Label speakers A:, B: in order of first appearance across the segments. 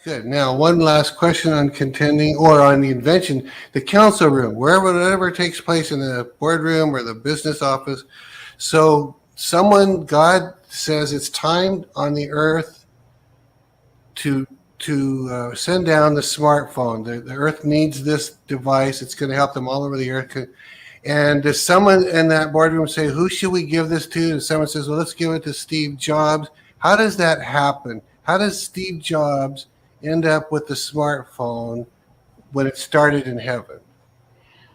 A: Good. Now, one last question on contending or on the invention, the council room, whatever takes place in the boardroom or the business office. So God says it's time on the earth to send down the smartphone. The earth needs this device. It's going to help them all over the earth. And does someone in that boardroom say, who should we give this to? And someone says, well, let's give it to Steve Jobs. How does that happen? How does Steve Jobs end up with the smartphone when it started in heaven?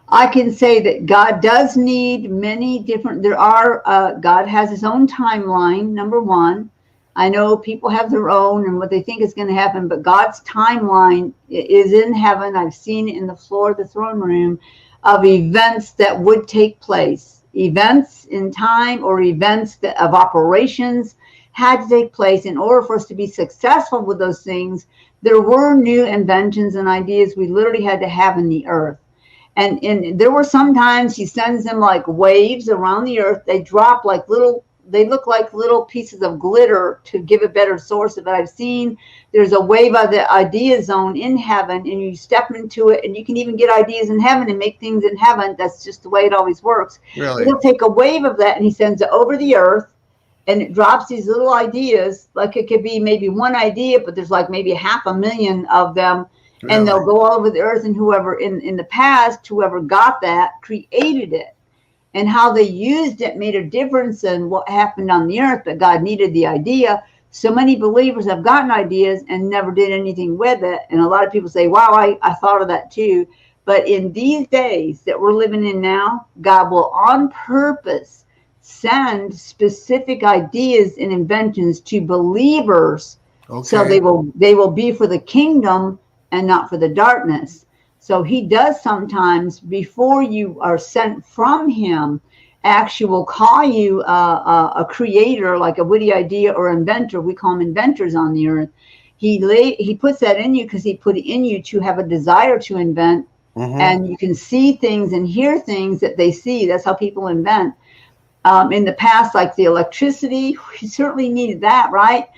B: I can say that God does need many different, God has his own timeline, number one. I know people have their own and what they think is going to happen, but God's timeline is in heaven. I've seen it in the floor of the throne room of events that would take place. Events in time or events of operations had to take place in order for us to be successful with those things. There were new inventions and ideas we literally had to have in the earth. And there were sometimes he sends them like waves around the earth. They drop they look like little pieces of glitter to give a better source of it. I've seen there's a wave of the idea zone in heaven and you step into it and you can even get ideas in heaven and make things in heaven. That's just the way it always works.
A: Really?
B: He'll take a wave of that and he sends it over the earth. And it drops these little ideas, like it could be maybe one idea, but there's like maybe 500,000 of them. Really? And they'll go all over the earth. And whoever in the past, whoever got that, created it. And how they used it made a difference in what happened on the earth. But God needed the idea. So many believers have gotten ideas and never did anything with it. And a lot of people say, wow, I thought of that too. But in these days that we're living in now, God will on purpose send specific ideas and inventions to believers. Okay. So they will be for the kingdom and not for the darkness. So he does sometimes, before you are sent from him, actually will call you a creator, like a witty idea or inventor. We call them inventors on the earth. He puts that in you because he put it in you to have a desire to invent. Mm-hmm. And you can see things and hear things that they see. That's how people invent. In the past, like the electricity, we certainly needed that, right?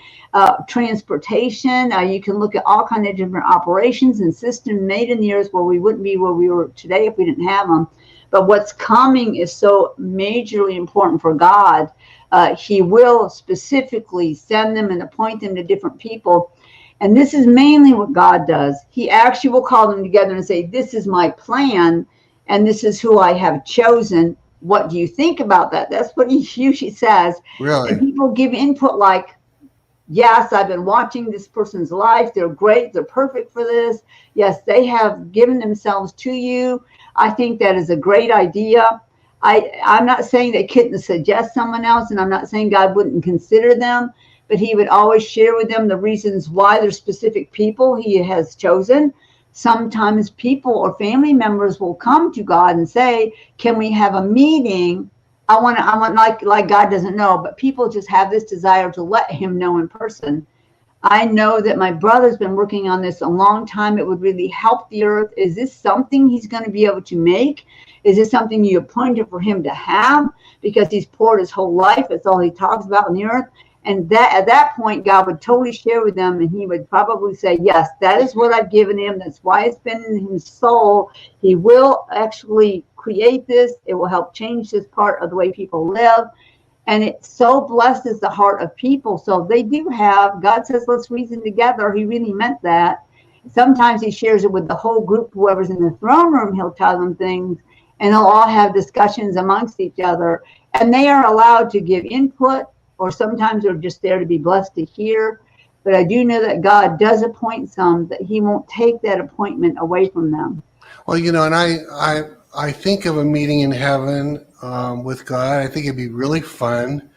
B: Transportation, you can look at all kinds of different operations and systems made in the earth where we wouldn't be where we were today if we didn't have them. But what's coming is so majorly important for God. He will specifically send them and appoint them to different people. And this is mainly what God does. He actually will call them together and say, this is my plan, and this is who I have chosen. What do you think about that? That's what he usually says.
A: Really?
B: And people give input like, yes, I've been watching this person's life. They're great. They're perfect for this. Yes, they have given themselves to you. I think that is a great idea. I'm not saying they couldn't suggest someone else, and I'm not saying God wouldn't consider them, but he would always share with them the reasons why there's specific people he has chosen. Sometimes people or family members will come to God and say, can we have a meeting? I want like God doesn't know, but people just have this desire to let him know in person. I know that my brother's been working on this a long time. It would really help the earth. Is this something he's going to be able to make? Is this something you appointed for him to have? Because he's poured his whole life. That's all he talks about on the earth. And that at that point, God would totally share with them, and he would probably say, yes, that is what I've given him. That's why it's been in his soul. He will actually create this. It will help change this part of the way people live. And it so blesses the heart of people. So they do have, God says, let's reason together. He really meant that. Sometimes he shares it with the whole group, whoever's in the throne room, he'll tell them things, and they'll all have discussions amongst each other. And they are allowed to give input, or sometimes they're just there to be blessed to hear. But I do know that God does appoint some, that he won't take that appointment away from them.
A: Well, you know, and I think of a meeting in heaven with God. I think it'd be really fun.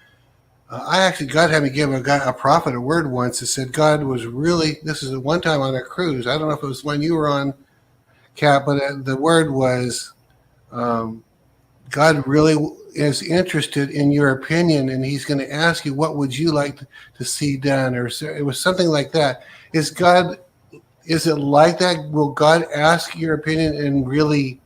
A: God had me give a prophet a word once that said God was really, this is one time on a cruise. I don't know if it was when you were on, Kat, but the word was God really is interested in your opinion, and he's going to ask you, what would you like to see done? Or it was something like that. Is it like that? Will God ask your opinion and really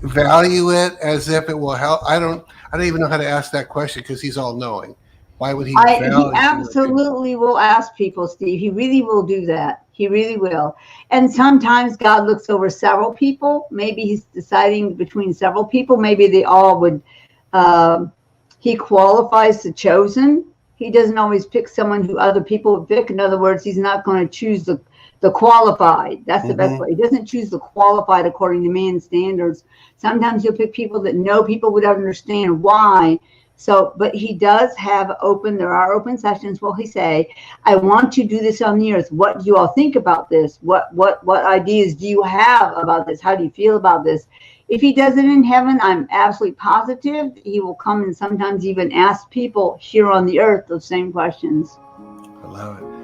A: value it as if it will help? I don't even know how to ask that question because he's all knowing. Why would he
B: He
A: value
B: absolutely will ask people, Steve. He really will do that. He really will. And sometimes God looks over several people. Maybe he's deciding between several people. Maybe they all would, he qualifies the chosen. He doesn't always pick someone who other people would pick. In other words, he's not going to choose the qualified. That's the best way. He doesn't choose the qualified according to man's standards. Sometimes he'll pick people that no people would understand why. So, but he does have there are open sessions where he say, I want to do this on the earth. What do you all think about this? What ideas do you have about this? How do you feel about this? If he does it in heaven, I'm absolutely positive he will come and sometimes even ask people here on the earth those same questions.
A: I love it.